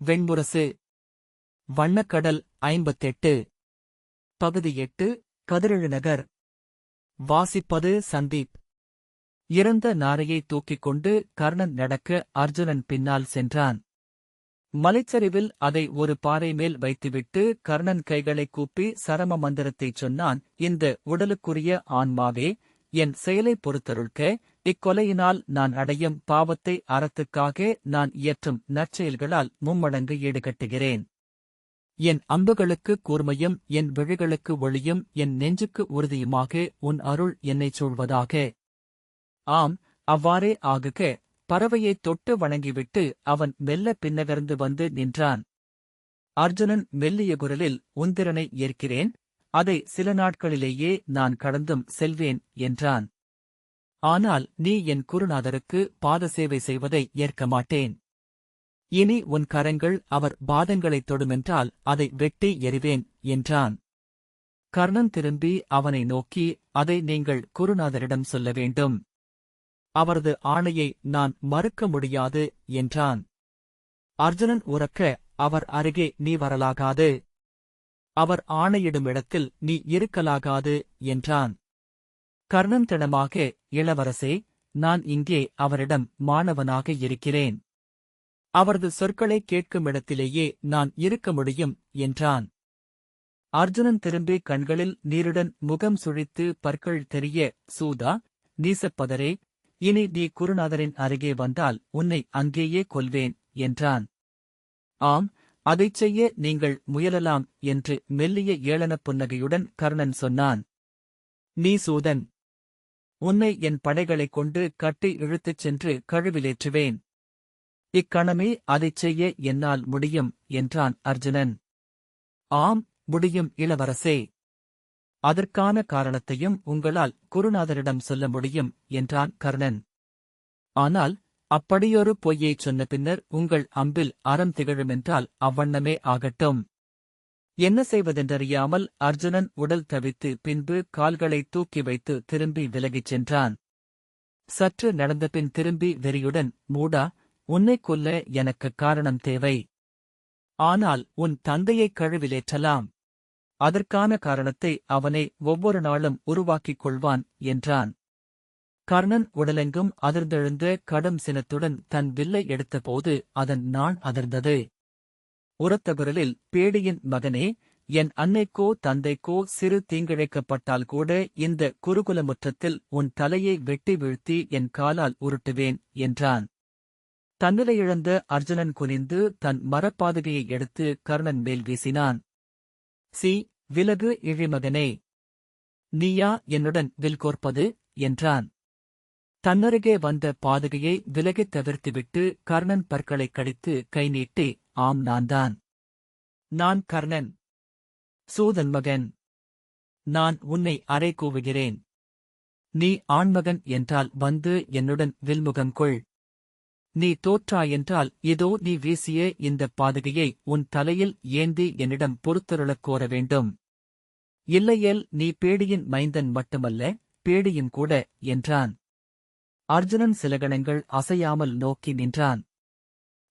வெண்முரசு. வண்ணக்கடல் 58. பகுதி 8. கதிரெழுநகர். வாசிப்பது சந்தீப். இறந்த நாரையை தூக்கிக் கொண்டு கர்ணன் நடக்க அர்ஜுனன் பின்னால் சென்றான். மலைச்சரிவில் அதை ஒரு பாறை மேல் வைத்துவிட்டு கர்ணன் கைகளைக் கூப்பி சரம மந்திரத்தைச் சொன்னான். இந்த உடலுக்குரிய ஆன்மாவே, என் செயலைப் பொறுத்தருள்க. இக்கொலையினால் நான் அடையும் பாவத்தை அறத்துக்காக நான் இயற்றும் நற்செயல்களால் மும்மடங்கு ஈடுகட்டுகிறேன். என் அம்புகளுக்கு கூர்மையும் என் விழிகளுக்கு ஒளியும் என் நெஞ்சுக்கு உறுதியுமாக உன் அருள் என்னைச் சூழ்வதாக. ஆம், அவ்வாறே ஆகுக. பறவையைத் தொட்டு வணங்கிவிட்டு அவன் மெல்ல பின்னகர்ந்து வந்து நின்றான். அர்ஜுனன் மெல்லிய குரலில், உந்திரனை ஏற்கிறேன், அதை சில நாட்களிலேயே நான் கடந்தும் செல்வேன் என்றான். ஆனால் நீ என் குருநாதருக்கு பாதசேவை செய்வதை ஏற்க மாட்டேன். இனி உன் கரங்கள் அவர் பாதங்களைத் தொடுமென்றால் அதை வெட்டி எறிவேன் என்றான். கர்ணன் திரும்பி அவனை நோக்கி, அதை நீங்கள் குருநாதரிடம் சொல்ல வேண்டும். அவரது ஆணையை நான் மறுக்க முடியாது என்றான். அர்ஜுனன் உரக்க, அவர் அருகே நீ வரலாகாது. அவர் ஆணையிடும் இடத்தில் நீ இருக்கலாகாது என்றான். கர்ணன் திடமாக, இளவரசே, நான் இங்கே அவரிடம் மாணவனாக இருக்கிறேன். அவரது சொற்களை கேட்கும் இடத்திலேயே நான் இருக்க முடியும் என்றான். அர்ஜுனன் திரும்பி கண்களில் நீருடன் முகம் சுழித்து பற்கள் தெரிய, சூதா, நீசப்பதரே, இனி நீ குருநாதரின் அருகே வந்தால் உன்னை அங்கேயே கொல்வேன் என்றான். ஆம், அதைச் செய்ய நீங்கள் முயலலாம் என்று மெல்லிய ஏளனப் புன்னகையுடன் கர்ணன் சொன்னான். நீ சூதன். உன்னை என் படைகளைக் கொண்டு கட்டி இழுத்துச் சென்று கழுவிலேற்றுவேன். இக்கணமே அதைச் செய்ய என்னால் முடியும் என்றான் அர்ஜுனன். ஆம், முடியும் இளவரசே. அதற்கான காரணத்தையும் உங்களால் குருநாதரிடம் சொல்ல முடியும் என்றான் கர்ணன். ஆனால் அப்படியொரு பொய்யைச் சொன்ன பின்னர் உங்கள் அம்பில் அறம் திகழுமென்றால் அவ்வண்ணமே ஆகட்டும். என்ன செய்வதென்றறியாமல் அர்ஜுனன் உடல் தவித்து பின்பு கால்களை தூக்கி வைத்து திரும்பி விலகிச் சென்றான். சற்று நடந்தபின் திரும்பி வெறியுடன், மூடா, உன்னைக் கொல்ல எனக்குக் காரணம் தேவை. ஆனால் உன் தந்தையைக் கழுவிலேற்றலாம். அதற்கான காரணத்தை அவனே ஒவ்வொரு நாளும் உருவாக்கிக் கொள்வான் என்றான். கர்ணன் உடலெங்கும் அதிர்ந்தெழுந்த கடும் சினத்துடன் தன் வில்லை எடுத்தபோது அதன் நாண் அதிர்ந்தது. உரத்த குரலில், பேடியின் மகனே, என் அன்னைக்கோ தந்தைக்கோ சிறு தீங்கிழைக்கப்பட்டால் கூட இந்த குருகுல முற்றத்தில் உன் தலையை வெட்டி வீழ்த்தி என் காலால் உருட்டுவேன் என்றான். தன்னிலையிழந்த அர்ஜுனன் குனிந்து தன் மரப்பாதுகையை எடுத்து கர்ணன் மேல் வீசினான். சி, விலகு இழிமகனே. நீயா என்னுடன் வில் கோர்ப்பது என்றான். தன்னருகே வந்த பாதுகையை விலகித் தவிர்த்துவிட்டு கர்ணன் பற்களைக் கடித்து கை நீட்டி, ஆம், நான்தான். நான் கர்ணன், சூதன் மகன். நான் உன்னை அறை கூவுகிறேன். நீ ஆண்மகன் என்றால் வந்து என்னுடன் வில்முகம் கொள். நீ தோற்றாயென்றால் இதோ நீ வீசிய இந்தப் பாதுகையை உன் தலையில் ஏந்தி என்னிடம் பொறுத்தருளக் கோர வேண்டும். இல்லையேல் நீ பேடியின் மைந்தன் மட்டுமல்ல, பேடியும் கூட என்றான். அர்ஜுனன் சில கணங்கள் அசையாமல் நோக்கி நின்றான்.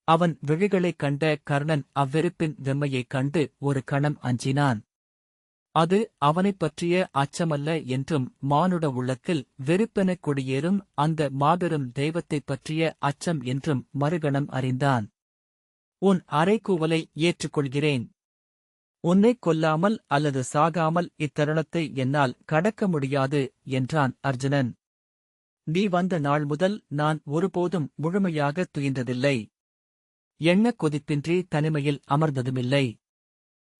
அவன் விழிகளைக் கண்ட கர்ணன் அவ்வெறுப்பின் வெம்மையைக் கண்டு ஒரு கணம் அஞ்சினான். அது அவனைப் பற்றிய அச்சமல்ல என்றும் மானுட உள்ளத்தில் வெறுப்பெனக் குடியேறும் அந்த மாபெரும் தெய்வத்தைப் பற்றிய அச்சம் என்றும் மறுகணம் அறிந்தான். உன் அறைகூவலை ஏற்றுக்கொள்கிறேன். உன்னைக் கொல்லாமல் அல்லது சாகாமல் இத்தருணத்தை என்னால் கடக்க முடியாது என்றான் அர்ஜுனன். நீ வந்த நாள் முதல் நான் ஒருபோதும் முழுமையாகத் துயின்றதில்லை. எண்ணக் கொதிப்பின்றி தனிமையில் அமர்ந்ததுமில்லை.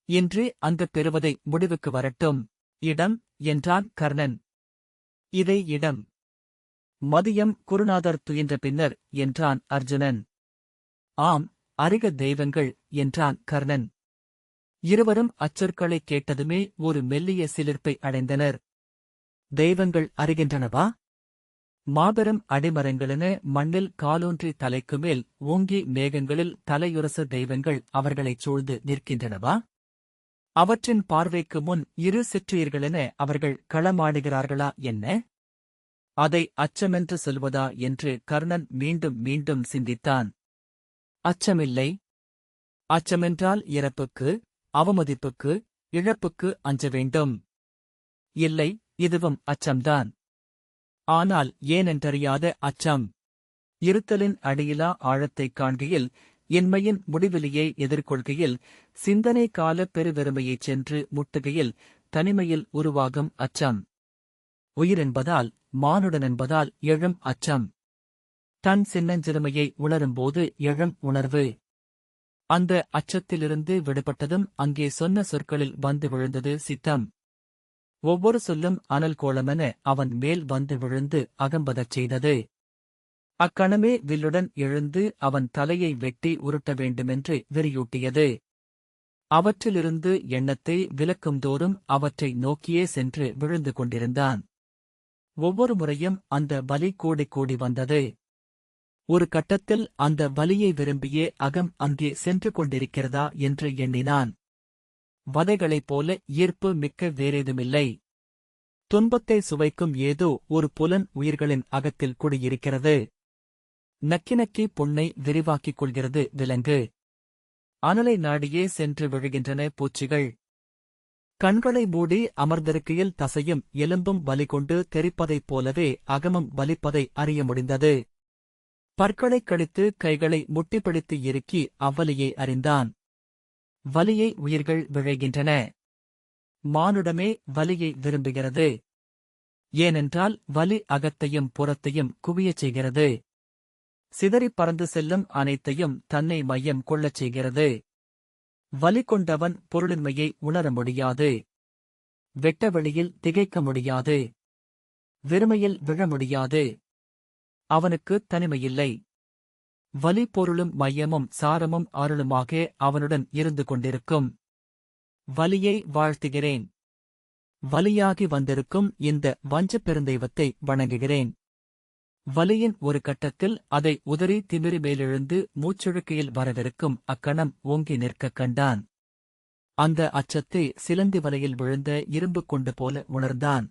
இன்று அந்தப் பெறுவதை முடிவுக்கு வரட்டும். இடம் என்றான் கர்ணன். இதை இடம். மதியம் குருநாதர் துயின்ற பின்னர் என்றான் அர்ஜுனன். ஆம், அறிக தெய்வங்கள் என்றான் கர்ணன். இருவரும் அச்சொற்களைக் கேட்டதுமே ஒரு மெல்லிய சிலிர்ப்பை அடைந்தனர். தெய்வங்கள் அறிகின்றனவா? மாபெரும் அடிமரங்களென மண்ணில் காலூன்றி தலைக்குமேல் ஓங்கி மேகங்களில் தலையுரச தெய்வங்கள் அவர்களைச் சூழ்ந்து நிற்கின்றனவா? அவற்றின் பார்வைக்கு முன் இரு சிற்றுயிர்களென அவர்கள் களமாடுகிறார்களா என்ன? அதை அச்சமென்று சொல்வதா என்று கர்ணன் மீண்டும் மீண்டும் சிந்தித்தான். அச்சமில்லை. அச்சமென்றால் இறப்புக்கு, அவமதிப்புக்கு, இழப்புக்கு அஞ்ச வேண்டும். இல்லை, இதுவும் அச்சம்தான். ஆனால் ஏனென்றறியாத அச்சம். இருத்தலின் அடியிலா ஆழத்தைக் காண்கையில், இன்மையின் முடிவிலியை எதிர்கொள்கையில், சிந்தனை கால பெருவெருமையைச் சென்று முட்டுகையில், தனிமையில் உருவாகும் அச்சம். உயிரென்பதால், மானுடனென்பதால் எழும் அச்சம். தன் சின்னஞ்சிறுமையை உணரும்போது எழும் உணர்வு. அந்த அச்சத்திலிருந்து விடுபட்டதும் அங்கே சொன்ன சொற்களில் வந்து விழுந்தது சித்தம். ஒவ்வொரு சொல்லும் அனல் கோலமென அவன் மேல் வந்து விழுந்து அகம்பதச் செய்தது. அக்கணமே வில்லுடன் எழுந்து அவன் தலையை வெட்டி உருட்ட வேண்டுமென்று வெறியூட்டியது. அவற்றிலிருந்து எண்ணத்தை விலக்கும்தோறும் அவற்றை நோக்கியே சென்று விழுந்து கொண்டிருந்தான். ஒவ்வொரு முறையும் அந்த வலி கூடிக் கூடி வந்தது. ஒரு கட்டத்தில் அந்த வலியை விரும்பியே அகம் அங்கே சென்று கொண்டிருக்கிறதா என்று எண்ணினான். வதைகளைப் போல ஈர்ப்பு மிக்க வேறேதுமில்லை. துன்பத்தை சுவைக்கும் ஏதோ ஒரு புலன் உயிர்களின் அகத்தில் குடியிருக்கிறது. நக்கி நக்கி புண்ணை விரிவாக்கிக் கொள்கிறது விலங்கு. அனலை நாடியே சென்று விழுகின்றன பூச்சிகள். கண்களை மூடி அமர்ந்திருக்கையில் தசையும் எலும்பும் வலி கொண்டு தெரிப்பதைப் போலவே அகமும் வலிப்பதை அறிய முடிந்தது. பற்களைக் கடித்து கைகளை முட்டிப்பிடித்து இறுக்கி அவ்வலியை அறிந்தான். வலியை உயிர்கள் விழைகின்றன. மானுடமே வலியை விரும்புகிறது. ஏனென்றால் வலி அகத்தையும் புறத்தையும் குவியச் செய்கிறது. சிதறிப் பறந்து செல்லும் அனைத்தையும் தன்னை மையம் கொள்ளச் செய்கிறது. வலி கொண்டவன் பொருளின்மையை உணர முடியாது. வெட்ட வெளியில் திகைக்க முடியாது. வெறுமையில் விழ முடியாது. அவனுக்கு தனிமையில்லை. வலி பொருளும் மையமும் சாரமும் அருளுமாக அவனுடன் இருந்து கொண்டிருக்கும். வலியை வாழ்த்துகிறேன். வலியாகி வந்திருக்கும் இந்த வஞ்சப் பெருந்தெய்வத்தை வணங்குகிறேன். வலியின் ஒரு கட்டத்தில் அதை உதறி திமிரி மேலெழுந்து மூச்சொழுக்கையில் வரவிருக்கும் அக்கணம் ஓங்கி நிற்கக் கண்டான். அந்த அச்சத்தை சிலந்தி வலையில் விழுந்த இரும்பு கொண்டு போல உணர்ந்தான்.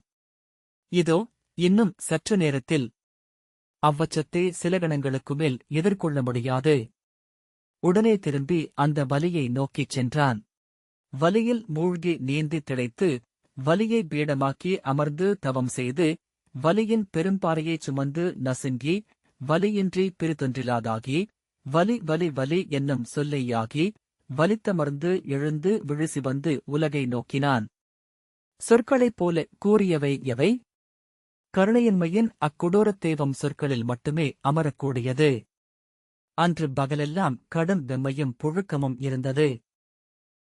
இதோ இன்னும் சற்று நேரத்தில் அவ்வச்சத்தை சில கணங்களுக்கு மேல் எதிர்கொள்ள முடியாது. உடனே திரும்பி அந்த வலியை நோக்கிச் சென்றான். வலியில் மூழ்கி நீந்தி திளைத்து, வலியை பீடமாக்கி அமர்ந்து தவம் செய்து, வலியின் பெரும்பாறையைச் சுமந்து நசுங்கி, வலியின்றி பிரிதொன்றிலாதாகி, வலி வலி வலி என்னும் சொல்லையாகி, வலித்தமர்ந்து எழுந்து விழிசிவந்து உலகை நோக்கினான். சொற்களைப் போல கூறியவை எவை? கருணையின்மையின் அக்கொடூரத் தெய்வம் சொற்களில் மட்டுமே அமரக்கூடியது. அன்று பகலெல்லாம் கடும் வெம்மையும் புழுக்கமும் இருந்தது.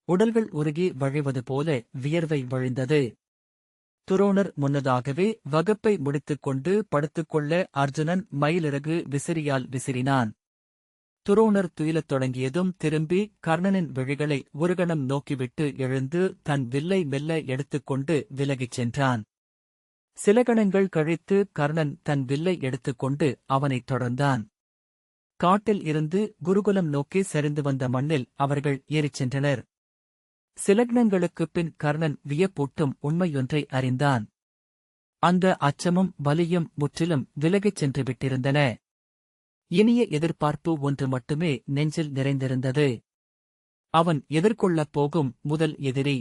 உடல்கள் உருகி வழிவது போல வியர்வை வழிந்தது. துரோணர் முன்னதாகவே வகுப்பை முடித்துக் கொண்டு படுத்துக்கொள்ள அர்ஜுனன் மயிலிறகு விசிறியால் விசிறினான். துரோணர் துயிலத் தொடங்கியதும் திரும்பி கர்ணனின் விழிகளை ஒருகணம் நோக்கிவிட்டு எழுந்து தன் வில்லை மெல்ல எடுத்துக்கொண்டு விலகிச் சென்றான். சில கணங்கள் கழித்து கர்ணன் தன் வில்லை எடுத்துக்கொண்டு அவனைத் தொடர்ந்தான். காட்டில் இருந்து குருகுலம் நோக்கி சரிந்து வந்த மண்ணில் அவர்கள் ஏறிச் சென்றனர். சில கணங்களுக்குப் பின் கர்ணன் வியப்பூட்டும் உண்மையொன்றை அறிந்தான். அந்த அச்சமும் வலியும் முற்றிலும் விலகிச் சென்று விட்டிருந்தன. இனிய எதிர்பார்ப்பு ஒன்று மட்டுமே நெஞ்சில் நிறைந்திருந்தது. அவன் எதிர்கொள்ளப் போகும் முதல் எதிரி.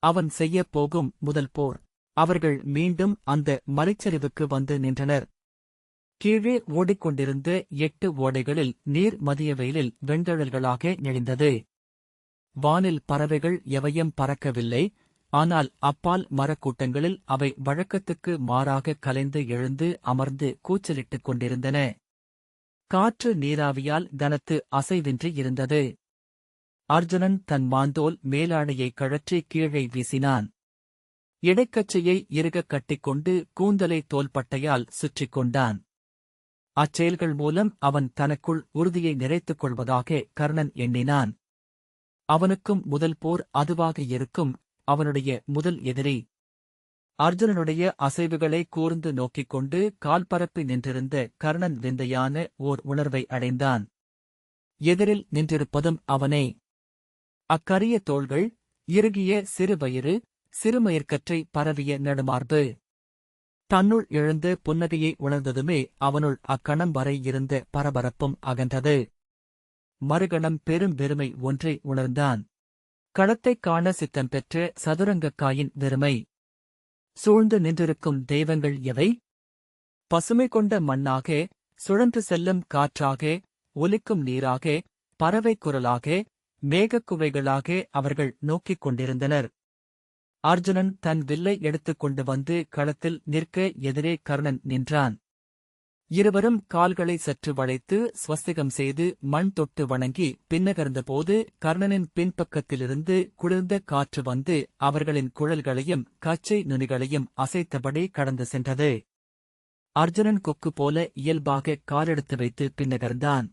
அவன் செய்யப் போகும் முதல் போர். அவர்கள் மீண்டும் அந்த மலைச்சரிவுக்கு வந்து நின்றனர். கீழே ஓடிக்கொண்டிருந்த 8 ஓடைகளில் நீர் மதிய வெயிலில் வெண்தழல்களாக நெளிந்தது. வானில் பறவைகள் எவையும் பறக்கவில்லை. ஆனால் அப்பால் மரக்கூட்டங்களில் அவை வழக்கத்துக்கு மாறாக கலைந்து எழுந்து அமர்ந்து கூச்சலிட்டுக் கொண்டிருந்தன. காற்று நீராவியால் கனத்து அசைவின்றி இருந்தது. அர்ஜுனன் தன் மாந்தோல் மேலாடையை கழற்றி கீழே வீசினான். இடைக்கச்சையை இறுகக் கட்டிக்கொண்டு கூந்தலை தோள்பட்டையால் சுற்றிக் கொண்டான். அச்செயல்கள் மூலம் அவன் தனக்குள் உறுதியை நிறைத்துக் கொள்வதாக கர்ணன் எண்ணினான். அவனுக்கும் முதல் போர் அதுவாக இருக்கும், அவனுடைய முதல் எதிரி. அர்ஜுனனுடைய அசைவுகளை கூர்ந்து நோக்கிக் கொண்டு கால்பரப்பி நின்றிருந்த கர்ணன் விந்தையான ஓர் உணர்வை அடைந்தான். எதிரில் நின்றிருப்பதும் அவனே. அக்கரிய தோள்கள், இறுகிய சிறு வயிறு, சிறுமயிர்கற்றை பரவிய நெடுமார்பு. தன்னுள் எழுந்த புன்னகையை உணர்ந்ததுமே அவனுள் அக்கணம் வரை இருந்த பரபரப்பும் அகன்றது. மறுகணம் பெரும் வெறுமை ஒன்றை உணர்ந்தான். களத்தைக் காண சித்தம் பெற்ற சதுரங்கக்காயின் வெறுமை. சூழ்ந்து நின்றிருக்கும் தெய்வங்கள் எவை? பசுமை கொண்ட மண்ணாக, சுழன்று செல்லும் காற்றாக, ஒலிக்கும் நீராக, பறவை குரலாக, மேகக்குவைகளாக அவர்கள் நோக்கிக் கொண்டிருந்தனர். அர்ஜுனன் தன் வில்லை எடுத்துக்கொண்டு வந்து களத்தில் நிற்க எதிரே கர்ணன் நின்றான். இருவரும் கால்களை சற்று வளைத்து ஸ்வஸ்திகம் செய்து மண் தொட்டு வணங்கி பின்னகர்ந்தபோது கர்ணனின் பின்பக்கத்திலிருந்து குளிர்ந்த காற்று வந்து அவர்களின் குழல்களையும் கச்சை நுனிகளையும் அசைத்தபடி கடந்து சென்றது. அர்ஜுனன் கொக்கு போல இயல்பாக காலெடுத்து வைத்து பின்னகர்ந்தான்.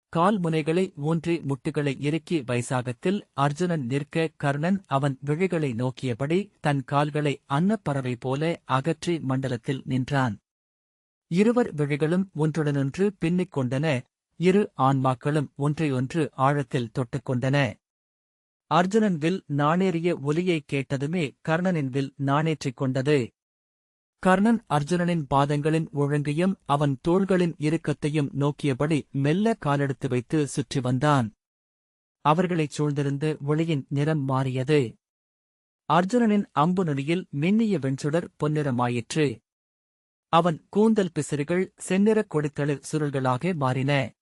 கால் முனைகளை ஊன்றி முட்டுகளை இறுக்கி வைசாகத்தில் அர்ஜுனன் நிற்க கர்ணன் அவன் விழிகளை நோக்கியபடி தன் கால்களை அன்னப்பறவை போல அகற்றி மண்டலத்தில் நின்றான். இருவர் விழிகளும் ஒன்றுடனொன்று பின்னிக் கொண்டன. இரு ஆன்மாக்களும் ஒன்றையொன்று ஆழத்தில் தொட்டுக்கொண்டன. அர்ஜுனன் வில் நாணேறிய ஒலியைக் கேட்டதுமே கர்ணனின் வில் நாணேற்றிக் கொண்டது. கர்ணன் அர்ஜுனனின் பாதங்களின் ஒழுங்கையும் அவன் தோள்களின் இறுக்கத்தையும் நோக்கியபடி மெல்ல காலெடுத்து வைத்து சுற்றி வந்தான். அவர்களைச் சூழ்ந்திருந்த ஒளியின் நிறம் மாறியது. அர்ஜுனனின் அம்பு நுனியில் மின்னிய வெண்சுடர் பொன்னிறமாயிற்று. அவன் கூந்தல் பிசிறுகள் செந்நிறக் கொடித்தளிர் சுருள்களாக மாறின.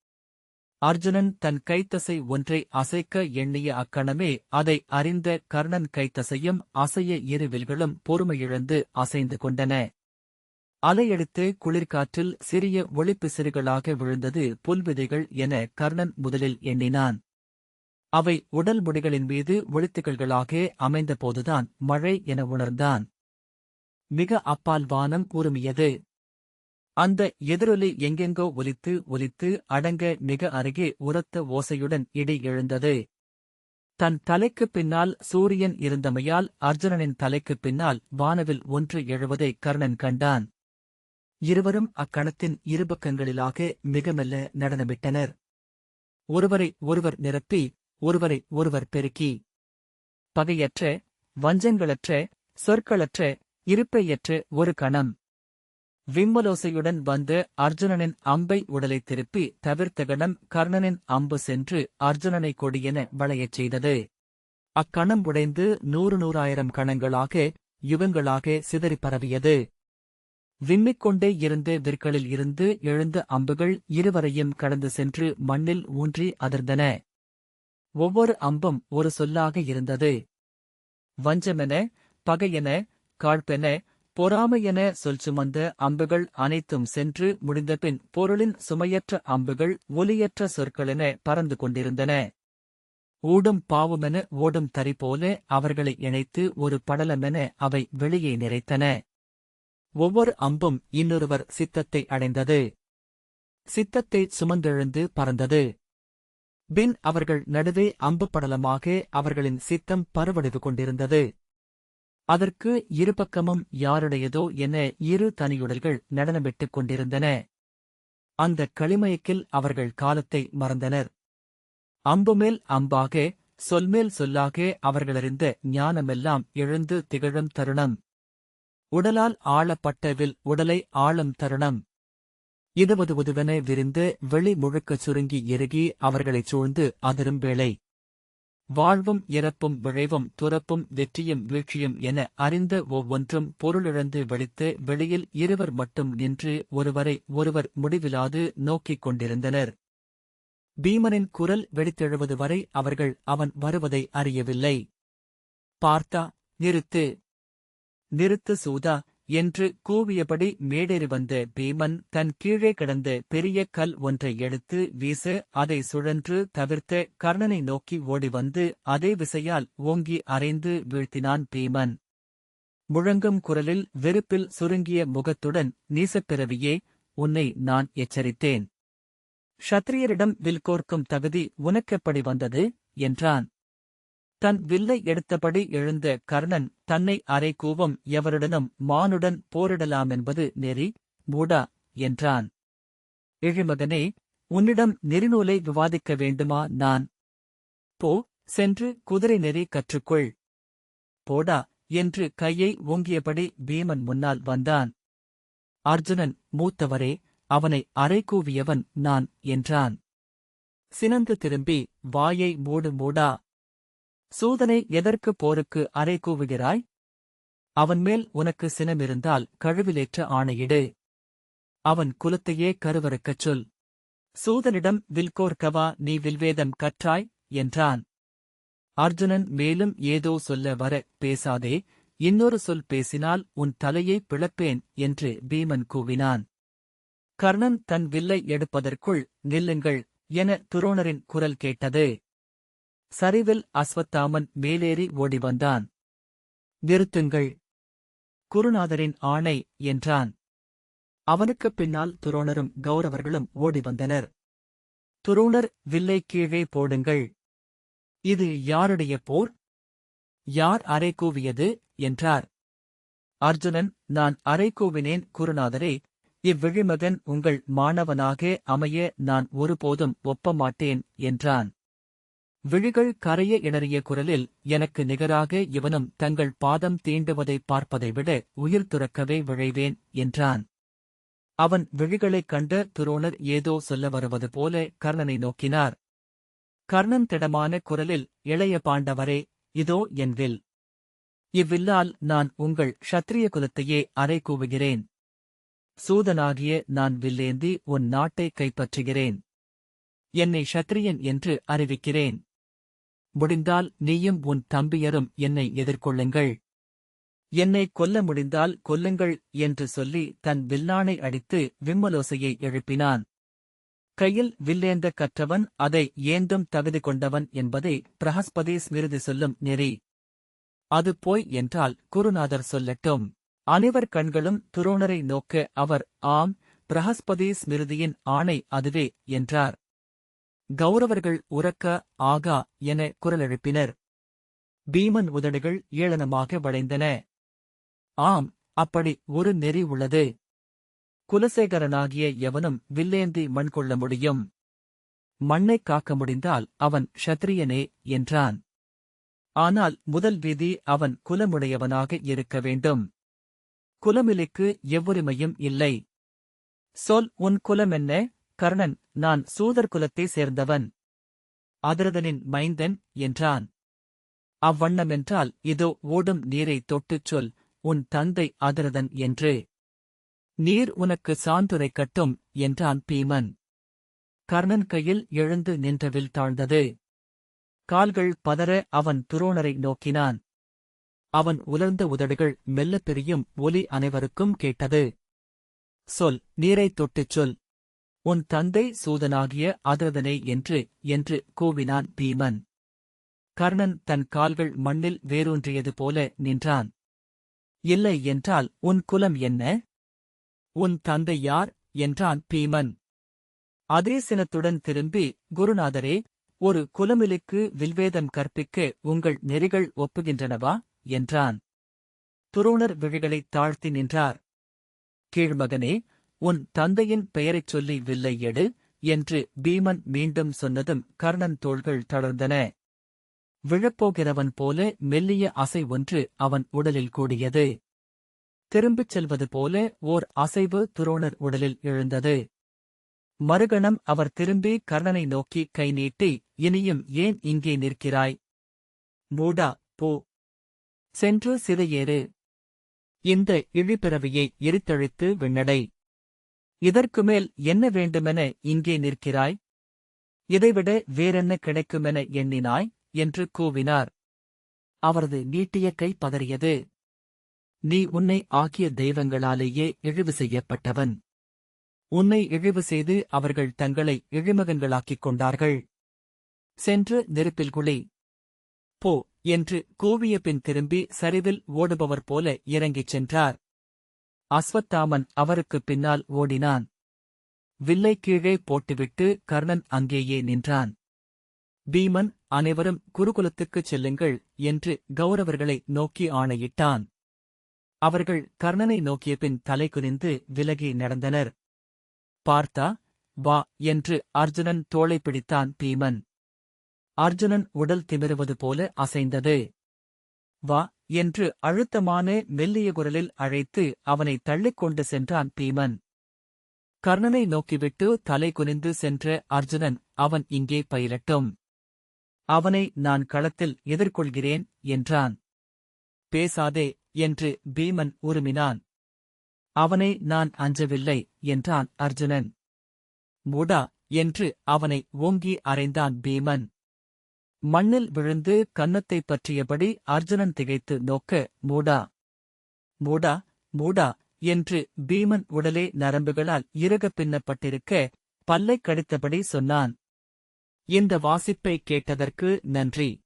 அர்ஜுனன் தன் கைத்தசை ஒன்றை அசைக்க எண்ணிய அக்கணமே அதை அறிந்த கர்ணன் கைத்தசையும் அசைய இரு வில்களும் பொறுமையிழந்து அசைந்து கொண்டன. அலையடித்து குளிர்காற்றில் சிறிய ஒளிப்பிசிறுகளாக விழுந்தது புல்விதைகள் என கர்ணன் முதலில் எண்ணினான். அவை உடல் முடிகளின் மீது ஒளித்துகள்களாக அமைந்தபோதுதான் மழை என உணர்ந்தான். மிக அப்பால் வானம் உறுமியது. அந்த எதிரொலி எங்கெங்கோ ஒலித்து ஒலித்து அடங்க மிக அருகே உரத்த ஓசையுடன் இடி எழுந்தது. தன் தலைக்குப் பின்னால் சூரியன் இருந்தமையால் அர்ஜுனனின் தலைக்குப் பின்னால் வானவில் ஒன்று எழுவதை கர்ணன் கண்டான். இருவரும் அக்கணத்தின் இருபக்கங்களிலாக மிக மெல்ல நடனமிட்டனர். ஒருவரை ஒருவர் நிரப்பி ஒருவரை ஒருவர் பெருக்கி. பகையற்ற, வஞ்சங்களற்ற, சொற்களற்ற, இருப்பையற்ற ஒரு கணம். விம்மலோசையுடன் வந்து அர்ஜுனனின் அம்பை உடலைத் திருப்பி தவிர்த்த கணம் கர்ணனின் அம்பு சென்று அர்ஜுனனை கொடியென வளையச் செய்தது. அக்கணம் உடைந்து 100,000 கணங்களாக, யுகங்களாக சிதறிப் பரவியது. விம்மிக் கொண்டே இருந்த விற்களில் இருந்து எழுந்த அம்புகள் இருவரையும் கடந்து சென்று மண்ணில் ஊன்றி அதிர்ந்தன. ஒவ்வொரு அம்பும் ஒரு சொல்லாக இருந்தது. வஞ்சமென, பகையென, காழ்ப்பென, பொறாமையென சொல் சுமந்த அம்புகள் அனைத்தும் சென்று முடிந்தபின் பொருளின் சுமையற்ற அம்புகள் ஒலியற்ற சொற்களென பறந்து கொண்டிருந்தன. ஊடும் பாவுமென ஓடும் தறி போல அவர்களை இணைத்து ஒரு படலமென அவை வெளியே நிறைத்தன. ஒவ்வொரு அம்பும் இன்னொருவர் சித்தத்தை அடைந்தது. சித்தத்தை சுமந்தெழுந்து பறந்தது. பின் அவர்கள் நடுவே அம்பு படலமாக அவர்களின் சித்தம் பரவடிவு கொண்டிருந்தது. அதற்கு இருபக்கமும் யாருடையதோ என இரு தனியுடல்கள் நடனமிட்டுக் கொண்டிருந்தன. அந்தக் களிமயக்கில் அவர்கள் காலத்தை மறந்தனர். அம்புமேல் அம்பாக, சொல்மேல் சொல்லாக அவர்களறிந்த ஞானமெல்லாம் எழுந்து திகழும் தருணம். உடலால் ஆளப்பட்ட வில் உடலை ஆளும் தருணம். இதுவதுவென விரிந்த வெளி முழுக்கச் சுருங்கி எருகி அவர்களைச் சூழ்ந்து அதிரும் வேளை. வாழ்வும் இறப்பும் விழைவும் துறப்பும் வெற்றியும் வீழ்ச்சியும் என அறிந்த ஒவ்வொன்றும் பொருளிழந்து வெடித்து வெளியில் இருவர் மட்டும் நின்று ஒருவரை ஒருவர் முடிவிலாது நோக்கிக் கொண்டிருந்தனர். பீமனின் குரல் வெடித்தெழுவது வரை அவர்கள் அவன் வருவதை அறியவில்லை. பார்த்தா, நிறுத்து, நிறுத்து சூதா என்று கூவியபடி மேடேறி வந்த பீமன் தன் கீழே கிடந்த பெரிய கல் ஒன்றை எடுத்து வீச அதை சுழன்று தவிர்த்த கர்ணனை நோக்கி ஓடி வந்து அதே விசையால் ஓங்கி அறைந்து வீழ்த்தினான் பீமன். முழங்கும் குரலில் வெறுப்பில் சுருங்கிய முகத்துடன், நீசப்பிறவியே, உன்னை நான் எச்சரித்தேன். க்ஷத்திரியரிடம் வில் கோர்க்கும் தகுதி உனக்கெப்படி வந்தது என்றான். தன் வில்லை எடுத்தபடி எழுந்த கர்ணன் தன்னை அரை கூவம் எவருடனும் மானுடன் போரிடலாமென்பது நெறி, மூடா என்றான். இழிமகனே, உன்னிடம் நெறிநூலை விவாதிக்க வேண்டுமா நான்? போ, சென்று குதிரை நெறி கற்றுக்கொள். போடா என்று கையை ஓங்கியபடி பீமன் முன்னால் வந்தான். அர்ஜுனன், மூத்தவரே, அவனை அரைக்கூவியவன் நான் என்றான். சினந்து திரும்பி, வாயை மூடு மூடா. சூதனை எதற்கு போருக்கு அறை கூவுகிறாய்? அவன்மேல் உனக்கு சினமிருந்தால் கழுவிலேற்ற ஆணையிடு. அவன் குலத்தையே கருவறுக்கச் சொல். சூதனிடம் வில்கோர்க்கவா நீ வில்வேதம் கற்றாய்? என்றான். அர்ஜுனன் மேலும் ஏதோ சொல்ல வர, பேசாதே, இன்னொரு சொல் பேசினால் உன் தலையை பிளப்பேன் என்று பீமன் கூவினான். கர்ணன் தன் வில்லை எடுப்பதற்குள் நில்லுங்கள் என துரோணரின் குரல் கேட்டது. சரிவில் அஸ்வத்தாமன் மேலேறி ஓடி வந்தான். நிறுத்துங்கள், குருநாதரின் ஆணை என்றான். அவனுக்குப் பின்னால் துரோணரும் கௌரவர்களும் ஓடி வந்தனர். துரோணர், வில்லை கீழே போடுங்கள். இது யாருடைய போர்? யார் அறை கூவியது? என்றார். அர்ஜுனன், நான் அறை கூவினேன் குருநாதரே. இவ்விழிமகன் உங்கள் மாணவனாக அமைய நான் ஒருபோதும் ஒப்பமாட்டேன் என்றான். விழிகள் கரைய இடறிய குரலில், எனக்கு நிகராக இவனும் தங்கள் பாதம் தீண்டுவதைப் பார்ப்பதை விட உயிர் துறக்கவே விழைவேன் என்றான். அவன் விழிகளைக் கண்ட துரோணர் ஏதோ சொல்ல வருவது போல கர்ணனை நோக்கினார். கர்ணன் திடமான குரலில், இளைய பாண்டவரே, இதோ என் வில். இவ்வில்லால் நான் உங்கள் க்ஷத்திரிய குலத்தையே அறை கூவுகிறேன். சூதனாகிய நான் வில்லேந்தி உன் நாட்டை கைப்பற்றுகிறேன். என்னை க்ஷத்திரியன் என்று அறிவிக்கிறேன். முடிந்தால் நீயும் உன் தம்பியரும் என்னை எதிர்கொள்ளுங்கள். என்னை கொல்ல முடிந்தால் கொல்லுங்கள் என்று சொல்லி தன் வில்லானை அடித்து விம்மலோசையை எழுப்பினான். கையில் வில்லேந்த கற்றவன் அதை ஏந்தும் தகுதி கொண்டவன் என்பதை பிரஹஸ்பதி ஸ்மிருதி சொல்லும் நெறி. அது போய் என்றால் குருநாதர் சொல்லட்டும். அனைவர் கண்களும் துரோணரை நோக்க அவர், ஆம், பிரஹஸ்பதி ஸ்மிருதியின் ஆணை அதுவே என்றார். கௌரவர்கள் உரக்க, ஆகா என குரலெழுப்பினர். பீமன் உதடுகள் ஏளனமாக வளைந்தன. ஆம், அப்படி ஒரு நெறி உள்ளது. குலசேகரனாகிய எவனும் வில்லேந்தி மண் கொள்ள முடியும். மண்ணைக் காக்க முடிந்தால் அவன் க்ஷத்திரியனே என்றான். ஆனால் முதல் விதி அவன் குலமுடையவனாக இருக்க வேண்டும். குலமிலிக்கு எவ்வுரிமையும் இல்லை. சொல், உன் குலமென்ன? கர்ணன், நான் சூதர் குலத்தை சேர்ந்தவன். அதிரதனின் மைந்தன் என்றான். அவ்வண்ணமென்றால் இதோ ஓடும் நீரைத் தொட்டுச் சொல், உன் தந்தை அதிரதன் என்று. நீர் உனக்கு சான்றுரைக்கட்டும் என்றான் பீமன். கர்ணன் கையில் எழுந்து நின்ற வில் தாழ்ந்தது. கால்கள் பதற அவன் துரோணரை நோக்கினான். அவன் உலர்ந்த உதடுகள் மெல்லப் பிரியும் ஒலி அனைவருக்கும் கேட்டது. சொல், நீரைத் தொட்டுச் சொல், உன் தந்தை சூதனாகிய அதிரதனே என்று கூவினான் பீமன். கர்ணன் தன் கால்கள் மண்ணில் வேரூன்றியது போல நின்றான். இல்லை என்றால் உன் குலம் என்ன? உன் தந்தை யார்? என்றான் பீமன். அதே சினத்துடன் திரும்பி, குருநாதரே, ஒரு குலமிலுக்கு வில்வேதம் கற்பிக்க உங்கள் நெறிகள் ஒப்புகின்றனவா? என்றான். துரோணர் விழிகளைத் தாழ்த்தி நின்றார். கீழ்மகனே, உன் தந்தையின் பெயரைச் சொல்லி வில்லை எடு என்று பீமன் மீண்டும் சொன்னதும் கர்ணன் தோள்கள் தளர்ந்தன. விழப்போகிறவன் போல மெல்லிய அசை ஒன்று அவன் உடலில் கூடியது. திரும்பிச் செல்வது போல ஓர் அசைவு துரோணர் உடலில் எழுந்தது. மறுகணம் அவர் திரும்பி கர்ணனை நோக்கி கை நீட்டி, இனியும் ஏன் இங்கே நிற்கிறாய்? மூடா, போ. சென்று சிதையேறு. இந்த இழிபிறவியை எரித்தழித்து விண்ணடை. இதற்குமேல் என்ன வேண்டுமென இங்கே நிற்கிறாய்? இதைவிட வேறென்ன கிடைக்குமென எண்ணினாய்? என்று கூவினார். அவரது நீட்டிய கை பதறியது. நீ உன்னை ஆக்கிய தெய்வங்களாலேயே இழிவு செய்யப்பட்டவன். உன்னை இழிவு செய்து அவர்கள் தங்களை இழிமகன்களாக்கிக் கொண்டார்கள். சென்று நெருப்பில் குளி. போ என்று கூவிய பின் திரும்பி சரிவில் ஓடுபவர் போல இறங்கிச் சென்றார். அஸ்வத்தாமன் அவருக்குப் பின்னால் ஓடினான். வில்லை கீழே போட்டுவிட்டு கர்ணன் அங்கேயே நின்றான். பீமன், அனைவரும் குருகுலத்துக்குச் செல்லுங்கள் என்று கௌரவர்களை நோக்கி ஆணையிட்டான். அவர்கள் கர்ணனை நோக்கிய பின் தலை குனிந்து விலகி நடந்தனர். பார்த்தா, வா என்று அர்ஜுனன் தோளைப் பிடித்தான் பீமன். அர்ஜுனன் உடல் திமிருவது போல அசைந்தது. வா என்று அழுத்தமான மெல்லிய குரலில் அழைத்து அவனை தள்ளிக்கொண்டு சென்றான் பீமன். கர்ணனை நோக்கிவிட்டு தலை குனிந்து சென்ற அர்ஜுனன் அவன் இங்கே பயிலட்டும். அவனை நான் களத்தில் எதிர்கொள்கிறேன் என்றான். பேசாதே என்று பீமன் உருமினான். அவனை நான் அஞ்சவில்லை என்றான் அர்ஜுனன். மூடா என்று அவனை ஓங்கி அறைந்தான் பீமன். மண்ணில் விழுந்து கன்னத்தைப் பற்றியபடி அர்ஜுனன் திகைத்து நோக்க மூடா மூடா மூடா என்று பீமன் உடலே நரம்புகளால் இறுகப் பின்னப்பட்டிருக்க பல்லைக் கடித்தபடி சொன்னான். இந்த வாசிப்பை கேட்டதற்கு நன்றி.